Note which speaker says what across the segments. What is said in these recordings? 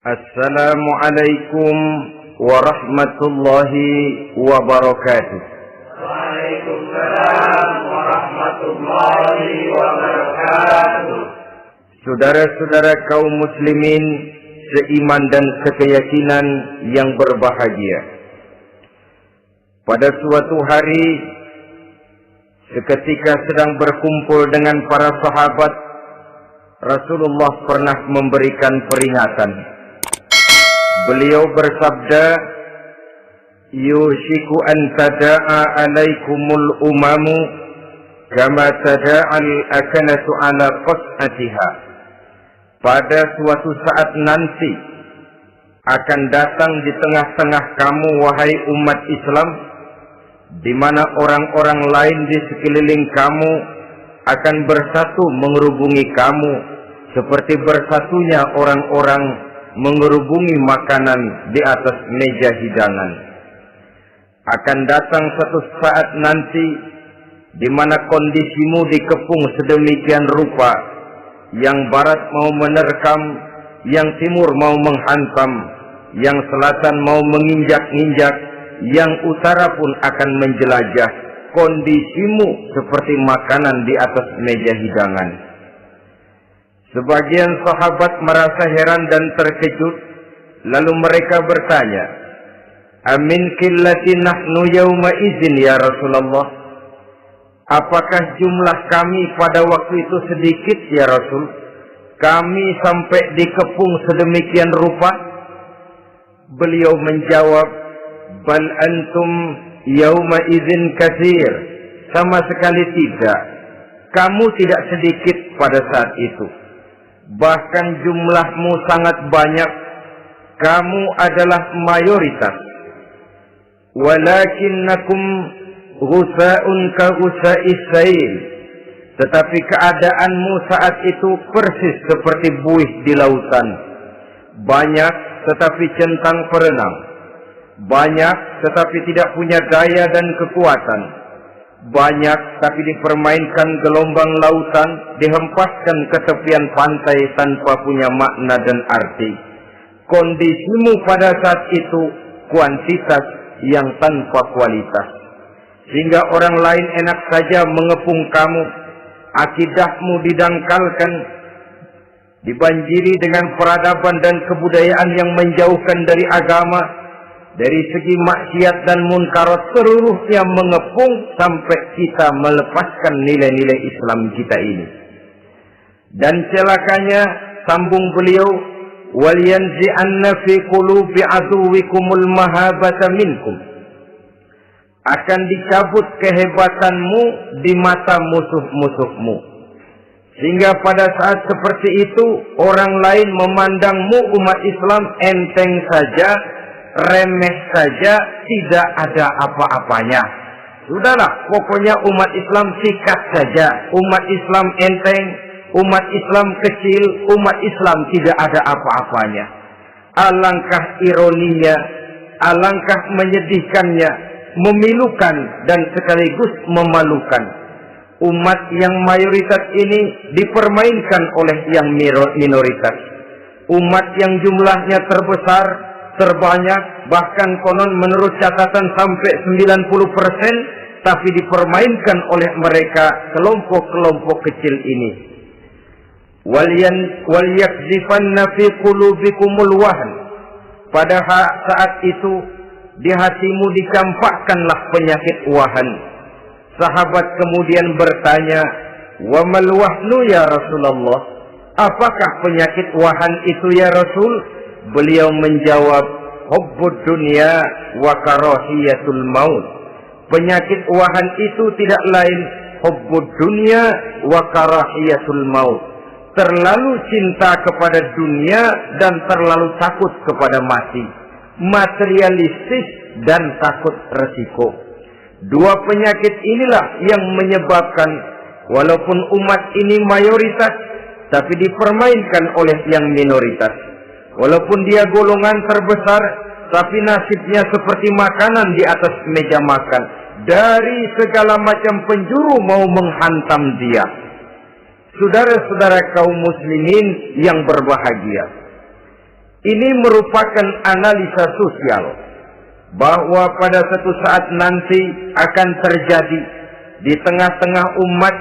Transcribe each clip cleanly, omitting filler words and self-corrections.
Speaker 1: Assalamualaikum warahmatullahi wabarakatuh.
Speaker 2: Waalaikumsalam warahmatullahi wabarakatuh.
Speaker 1: Saudara-saudara kaum muslimin seiman dan sekeyakinan yang berbahagia. Pada suatu hari, seketika sedang berkumpul dengan para sahabat, Rasulullah pernah memberikan peringatan. Beliau bersabda, "Yushiku an tada'a alaikumul umamu kama tada'al akanatu ala qas'atiha." Pada suatu saat nanti akan datang di tengah-tengah kamu, wahai umat Islam, di mana orang-orang lain di sekeliling kamu akan bersatu mengerubungi kamu seperti bersatunya orang-orang mengerubungi makanan di atas meja hidangan. Akan datang satu saat nanti di mana kondisimu dikepung sedemikian rupa, yang barat mau menerkam, yang timur mau menghantam, yang selatan mau menginjak-injak, yang utara pun akan menjelajah. Kondisimu seperti makanan di atas meja hidangan. Sebagian sahabat merasa heran dan terkejut, lalu mereka bertanya, "Amin qillati nahnu yawma idzin ya Rasulullah?" Apakah jumlah kami pada waktu itu sedikit ya Rasul? Kami sampai dikepung sedemikian rupa? Beliau menjawab, "Bal antum yawma idzin katsir." Sama sekali tidak. Kamu tidak sedikit pada saat itu. Bahkan jumlahmu sangat banyak. Kamu adalah mayoritas. Walakinnakum ghusa'un ka ghusa'is sail. Tetapi keadaanmu saat itu persis seperti buih di lautan. Banyak tetapi centang perenang. Banyak tetapi tidak punya daya dan kekuatan. Banyak tapi dipermainkan gelombang lautan, dihempaskan ke tepian pantai tanpa punya makna dan arti. Kondisimu pada saat itu kuantitas yang tanpa kualitas, sehingga orang lain enak saja mengepung kamu. Akidahmu didangkalkan, dibanjiri dengan peradaban dan kebudayaan yang menjauhkan dari agama. Dari segi maksiat dan munkarat seluruhnya mengepung sampai kita melepaskan nilai-nilai Islam kita ini. Dan celakanya, sambung beliau, "Wal yanzi'anna fi qulubi aduwikumul mahabata minkum." Akan dicabut kehebatanmu di mata musuh-musuhmu. Sehingga pada saat seperti itu, orang lain memandangmu umat Islam enteng saja, remeh saja, tidak ada apa-apanya. Sudahlah, pokoknya umat Islam sikat saja. Umat Islam enteng, umat Islam kecil, umat Islam tidak ada apa-apanya. Alangkah ironinya, alangkah menyedihkannya, memilukan dan sekaligus memalukan. Umat yang mayoritas ini dipermainkan oleh yang minoritas. Umat yang jumlahnya terbesar, terbanyak, bahkan konon menurut catatan sampai 90%, tapi dipermainkan oleh mereka kelompok-kelompok kecil ini. Wal yakzifanna fi qulubikumul wahn. Pada saat itu di hatimu dicampakkanlah penyakit wahan. Sahabat kemudian bertanya, "Wa mal wahnu ya Rasulullah?" Apakah penyakit wahan itu ya Rasul? Beliau menjawab, "Hubbud dunya wa karahiyatul maut." Penyakit wahan itu tidak lain hubbud dunya wa karahiyatul maut. Terlalu cinta kepada dunia dan terlalu takut kepada mati. Materialistis dan takut resiko. Dua penyakit inilah yang menyebabkan walaupun umat ini mayoritas, tapi dipermainkan oleh yang minoritas. Walaupun dia golongan terbesar, tapi nasibnya seperti makanan di atas meja makan. Dari segala macam penjuru mau menghantam dia. Saudara-saudara kaum muslimin yang berbahagia, Ini merupakan analisa sosial bahwa pada suatu saat nanti akan terjadi di tengah-tengah umat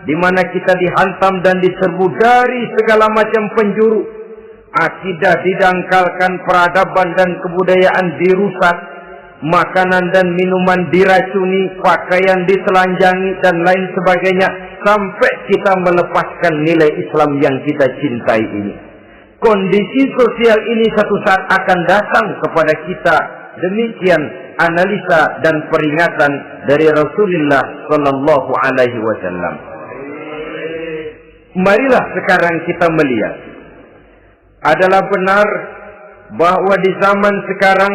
Speaker 1: di mana kita dihantam dan diserbu dari segala macam penjuru. Akidah didangkalkan, peradaban dan kebudayaan dirusak, makanan dan minuman diracuni, pakaian ditelanjangi dan lain sebagainya, sampai kita melepaskan nilai Islam yang kita cintai ini. Kondisi sosial ini satu saat akan datang kepada kita. Demikian analisa dan peringatan dari Rasulullah Sallallahu Alaihi Wasallam. Marilah sekarang kita melihat, adalah benar bahwa di zaman sekarang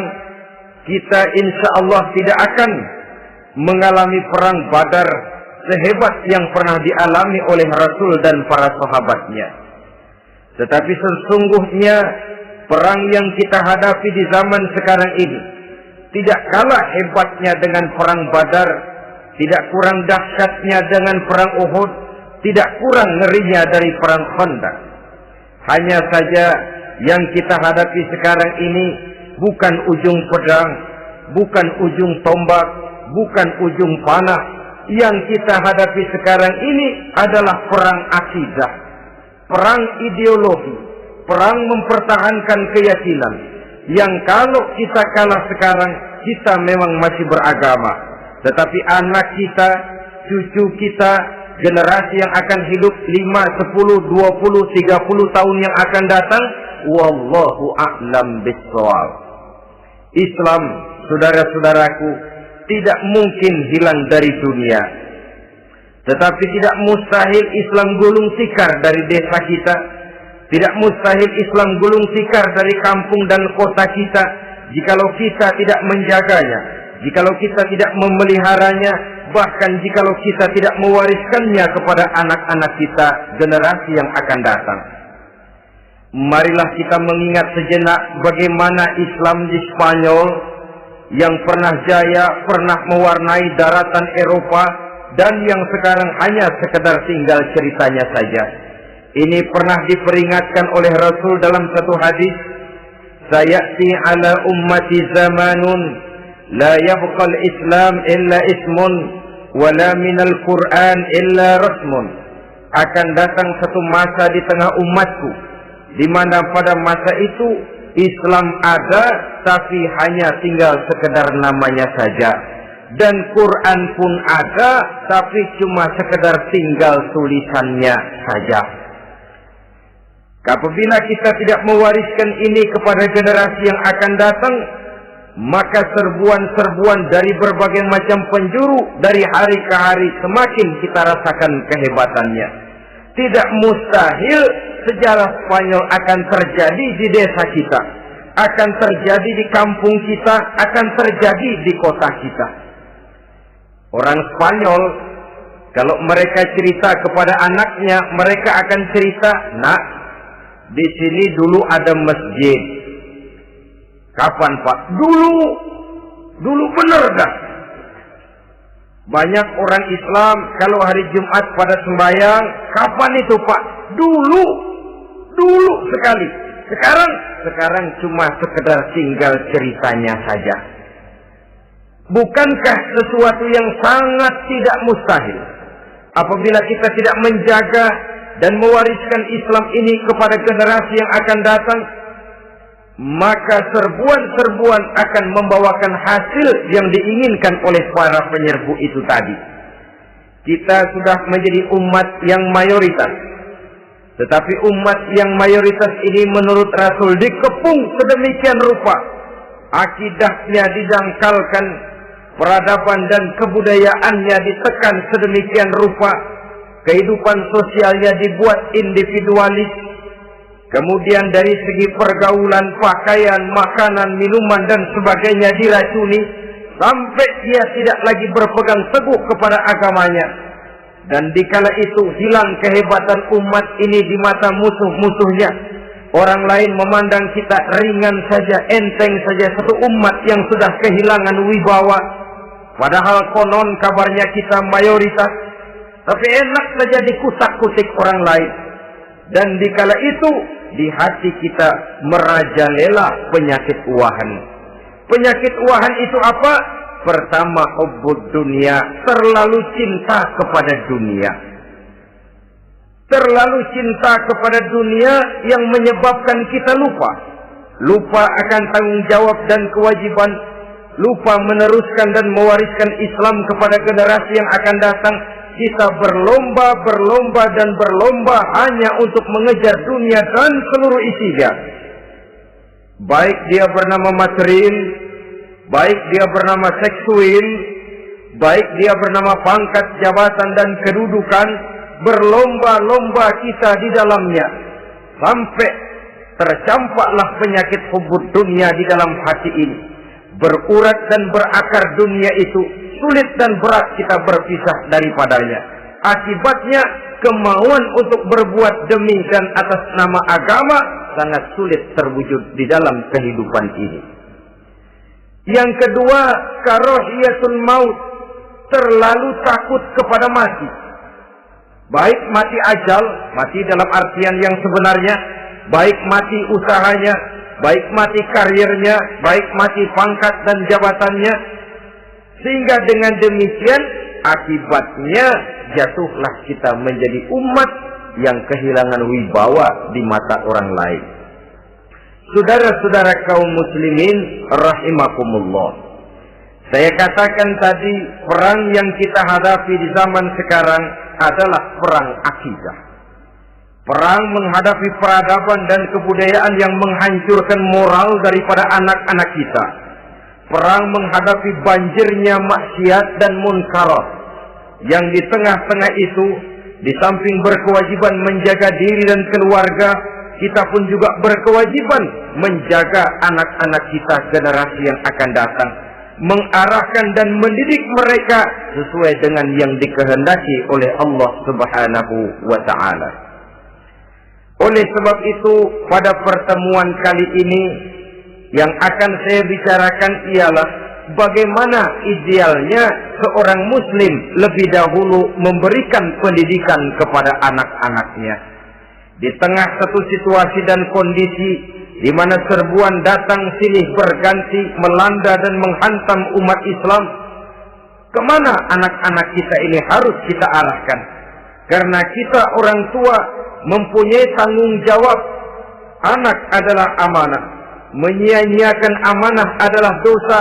Speaker 1: kita insya Allah tidak akan mengalami perang Badar sehebat yang pernah dialami oleh Rasul dan para sahabatnya. Tetapi sesungguhnya perang yang kita hadapi di zaman sekarang ini tidak kalah hebatnya dengan perang Badar, tidak kurang dahsyatnya dengan perang Uhud, tidak kurang ngerinya dari perang Khandaq. Hanya saja yang kita hadapi sekarang ini bukan ujung pedang, bukan ujung tombak, bukan ujung panah. Yang kita hadapi sekarang ini adalah perang akidah, perang ideologi, perang mempertahankan keyakinan. Yang kalau kita kalah sekarang, kita memang masih beragama. Tetapi anak kita, cucu kita, generasi yang akan hidup 5, 10, 20, 30 tahun yang akan datang, wallahu a'lam bissawab. Islam, saudara-saudaraku, tidak mungkin hilang dari dunia. Tetapi tidak mustahil Islam gulung tikar dari desa kita. Tidak mustahil Islam gulung tikar dari kampung dan kota kita, jikalau kita tidak menjaganya, jikalau kita tidak memeliharanya, bahkan jikalau kita tidak mewariskannya kepada anak-anak kita, generasi yang akan datang. Marilah kita mengingat sejenak bagaimana Islam di Spanyol yang pernah jaya, pernah mewarnai daratan Eropa, dan yang sekarang hanya sekedar tinggal ceritanya saja. Ini pernah diperingatkan oleh Rasul dalam satu hadis, sayati ala ummati zamanun la yabqal Islam illa ismun wala minal Quran illa rasmun. Akan datang satu masa di tengah umatku di mana pada masa itu Islam ada tapi hanya tinggal sekedar namanya saja, dan Quran pun ada tapi cuma sekedar tinggal tulisannya saja. Apabila kita tidak mewariskan ini kepada generasi yang akan datang, maka serbuan-serbuan dari berbagai macam penjuru dari hari ke hari semakin kita rasakan kehebatannya. Tidak mustahil sejarah Spanyol akan terjadi di desa kita, akan terjadi di kampung kita, akan terjadi di kota kita. Orang Spanyol, kalau mereka cerita kepada anaknya, mereka akan cerita, nak, di sini dulu ada masjid. Kapan, Pak? Dulu benar dah. Banyak orang Islam kalau hari Jumat pada sembahyang, kapan itu, Pak? Dulu sekali. Sekarang cuma sekedar tinggal ceritanya saja. Bukankah sesuatu yang sangat tidak mustahil apabila kita tidak menjaga dan mewariskan Islam ini kepada generasi yang akan datang, maka serbuan-serbuan akan membawakan hasil yang diinginkan oleh para penyerbu itu tadi. Kita sudah menjadi umat yang mayoritas, tetapi umat yang mayoritas ini menurut Rasul dikepung sedemikian rupa, akidahnya didangkalkan, peradaban dan kebudayaannya ditekan sedemikian rupa, kehidupan sosialnya dibuat individualis, kemudian dari segi pergaulan, pakaian, makanan, minuman dan sebagainya diracuni, sampai dia tidak lagi berpegang teguh kepada agamanya. Dan dikala itu hilang kehebatan umat ini di mata musuh-musuhnya. Orang lain memandang kita ringan saja, enteng saja, satu umat yang sudah kehilangan wibawa. Padahal konon kabarnya kita mayoritas, tapi enak saja dikutak-kutik orang lain. Dan dikala itu di hati kita merajalela penyakit wahan. Penyakit wahan itu apa? Pertama, hubbud dunia, terlalu cinta kepada dunia. Terlalu cinta kepada dunia yang menyebabkan kita lupa akan tanggung jawab dan kewajiban, lupa meneruskan dan mewariskan Islam kepada generasi yang akan datang. Kita berlomba hanya untuk mengejar dunia dan seluruh isinya. Baik dia bernama material, baik dia bernama seksual, baik dia bernama pangkat, jabatan dan kedudukan, berlomba-lomba kita di dalamnya. Sampai tercampaklah penyakit hubbud dunia di dalam hati ini. Berurat dan berakar dunia itu, sulit dan berat kita berpisah daripadanya. Akibatnya kemauan untuk berbuat demi dan atas nama agama sangat sulit terwujud di dalam kehidupan ini. Yang kedua, karahiyatul maut, terlalu takut kepada mati. Baik mati ajal, mati dalam artian yang sebenarnya, baik mati usahanya, baik mati karirnya, baik mati pangkat dan jabatannya. Sehingga dengan demikian akibatnya jatuhlah kita menjadi umat yang kehilangan wibawa di mata orang lain. Saudara-saudara kaum muslimin rahimakumullah. Saya katakan tadi, perang yang kita hadapi di zaman sekarang adalah perang akidah. Perang menghadapi peradaban dan kebudayaan yang menghancurkan moral daripada anak-anak kita. Perang menghadapi banjirnya maksiat dan munkarat. Yang di tengah-tengah itu, di samping berkewajiban menjaga diri dan keluarga, kita pun juga berkewajiban menjaga anak-anak kita, generasi yang akan datang, mengarahkan dan mendidik mereka sesuai dengan yang dikehendaki oleh Allah Subhanahu wa Ta'ala. Oleh sebab itu, pada pertemuan kali ini yang akan saya bicarakan ialah bagaimana idealnya seorang muslim lebih dahulu memberikan pendidikan kepada anak-anaknya. Di tengah satu situasi dan kondisi di mana serbuan datang silih berganti melanda dan menghantam umat Islam, kemana anak-anak kita ini harus kita arahkan? Karena kita orang tua mempunyai tanggung jawab. Anak adalah amanah. Menyia-nyiakan amanah adalah dosa.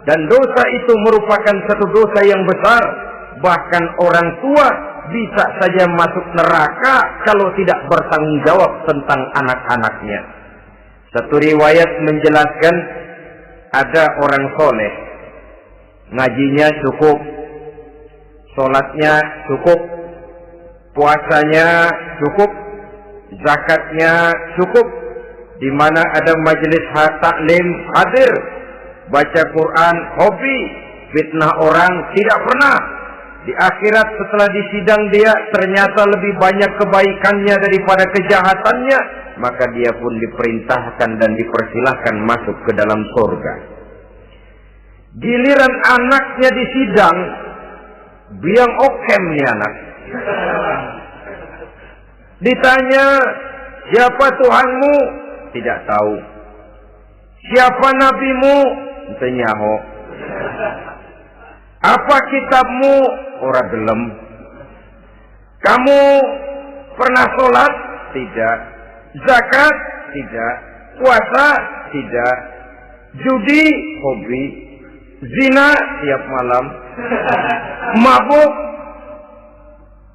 Speaker 1: Dan dosa itu merupakan satu dosa yang besar. Bahkan orang tua bisa saja masuk neraka kalau tidak bertanggung jawab tentang anak-anaknya. Satu riwayat menjelaskan ada orang soleh, ngajinya cukup, sholatnya cukup, puasanya cukup, zakatnya cukup, di mana ada majelis taklim hadir, baca Quran hobi, fitnah orang tidak pernah. Di akhirat setelah disidang dia ternyata lebih banyak kebaikannya daripada kejahatannya, maka dia pun diperintahkan dan dipersilahkan masuk ke dalam surga. Giliran anaknya disidang, biang okem nih anak. Ditanya, siapa Tuhanmu? Tidak tahu. Siapa nabimu? Tenyaho. Apa kitabmu? Ora gelem. Kamu pernah sholat? Tidak. Zakat? Tidak. Puasa? Tidak. Judi? Hobi. Zina? Tiap malam. Mabuk?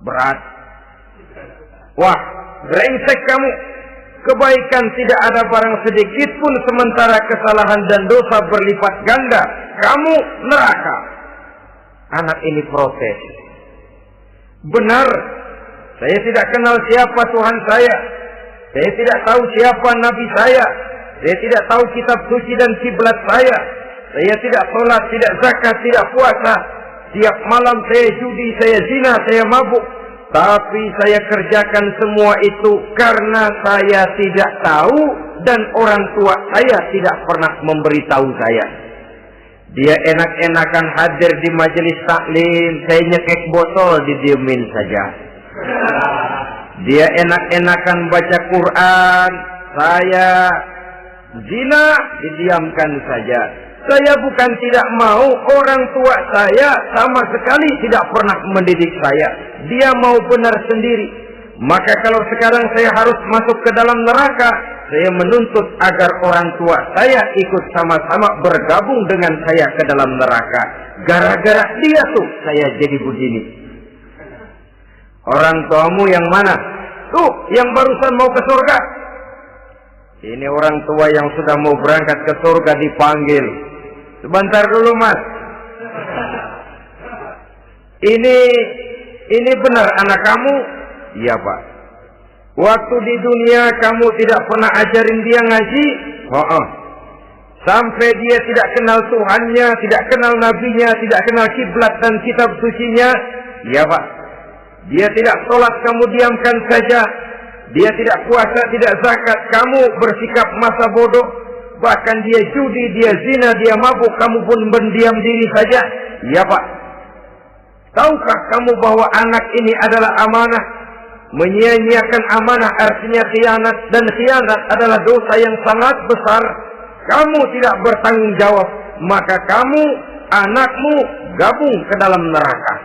Speaker 1: Berat. Wah, brengsek kamu. Kebaikan tidak ada barang sedikit pun, sementara kesalahan dan dosa berlipat ganda. Kamu neraka. Anak ini protes. Benar, saya tidak kenal siapa Tuhan saya. Saya tidak tahu siapa Nabi saya. Saya tidak tahu kitab suci dan kiblat saya. Saya tidak sholat, tidak zakat, tidak puasa. Tiap malam saya judi, saya zina, saya mabuk. Tapi saya kerjakan semua itu karena saya tidak tahu dan orang tua saya tidak pernah memberitahu saya. Dia enak-enakan hadir di majelis taklim, saya nyekek botol, didiemin saja. Dia enak-enakan baca Quran, saya zina, didiamkan saja. Saya bukan tidak mau, orang tua saya sama sekali tidak pernah mendidik saya. Dia mau benar sendiri. Maka kalau sekarang saya harus masuk ke dalam neraka, saya menuntut agar orang tua saya ikut sama-sama bergabung dengan saya ke dalam neraka. Gara-gara dia tuh saya jadi begini. Orang tuamu yang mana? Tuh, yang barusan mau ke surga. Ini orang tua yang sudah mau berangkat ke surga dipanggil. Sebentar dulu, Mas. Ini benar anak kamu? Iya, Pak. Waktu di dunia kamu tidak pernah ajarin dia ngaji? Sampai dia tidak kenal Tuhannya, tidak kenal nabinya, tidak kenal kiblat dan kitab sucinya? Iya, Pak. Dia tidak sholat, kamu diamkan saja. Dia tidak puasa, tidak zakat, kamu bersikap masa bodoh. Bahkan dia judi, dia zina, dia mabuk, kamu pun berdiam diri saja. Iya, Pak. Tahukah kamu bahwa anak ini adalah amanah? Menyia-nyiakan amanah artinya khianat, dan khianat adalah dosa yang sangat besar. Kamu tidak bertanggung jawab, maka kamu, anakmu gabung ke dalam neraka.